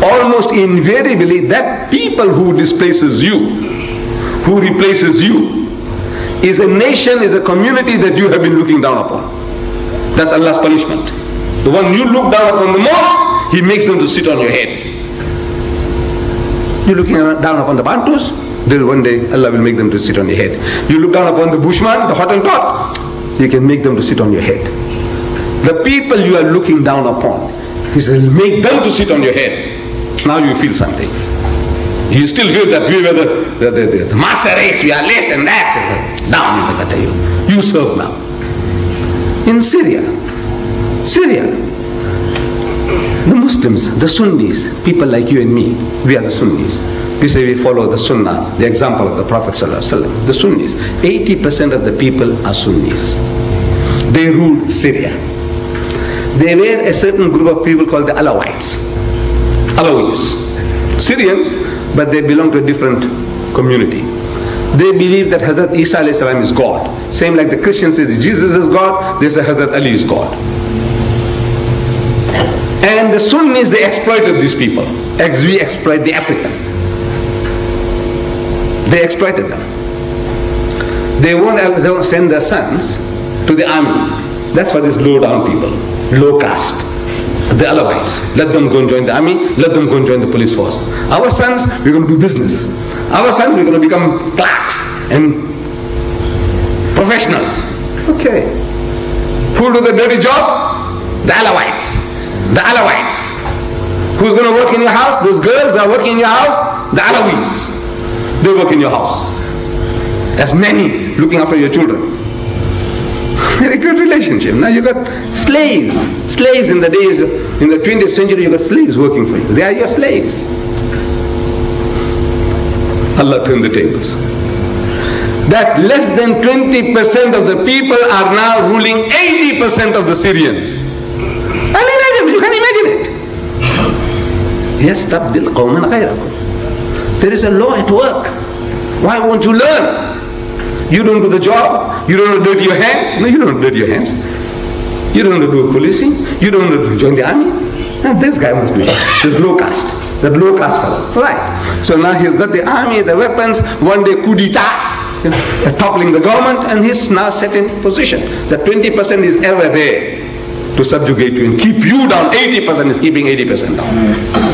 almost invariably that people who displaces you, who replaces you, is a nation, is a community that you have been looking down upon. That's Allah's punishment. The one you look down upon the most, He makes them to sit on your head. You're looking down upon the Bantus, then one day Allah will make them to sit on your head. You look down upon the Bushman, the Hottentot, you can make them to sit on your head. The people you are looking down upon, He says, make them to sit on your head. Now you feel something. You still feel that we were the master race, we are less than that. Down in the gutter you serve now. In Syria, the Muslims, the Sunnis, people like you and me, we are the Sunnis. We say we follow the Sunnah, the example of the Prophet ﷺ. The Sunnis, 80% of the people are Sunnis. They ruled Syria. They were a certain group of people called the Alawites. Alawis. Syrians, but they belong to a different community. They believe that Hazrat Isa is God. Same like the Christians say Jesus is God, they say Hazrat Ali is God. And the Sunnis, they exploited these people, as we exploit the African. They exploited them. They won't send their sons to the army. That's for these low down people, low caste, the Alawites. Let them go and join the army, let them go and join the police force. Our sons, we're going to do business. Our sons, we're going to become clerks and professionals. Okay. Who will do the dirty job? The Alawites. The Alawites. Who's going to work in your house? Those girls are working in your house? The Alawis. They work in your house. As nannies, looking after your children. Very good relationship. Now you got slaves. Slaves in the days, in the 20th century, you got slaves working for you. They are your slaves. Allah turned the tables. That less than 20% of the people are now ruling 80% of the Syrians. Unimaginable, you can imagine it. يَسْتَبْدِلْ قَوْمًا غَيْرَكُمْ. There is a law at work. Why won't you learn? You don't do the job. You don't dirty your hands. No, you don't dirty your hands. You don't do policing. You don't join the army. Now this guy must be this low caste. That low caste fellow. Right. So now he's got the army, the weapons, one day coup d'etat, toppling the government, and he's now set in position. The 20% is ever there to subjugate you and keep you down. 80% is keeping 80% down.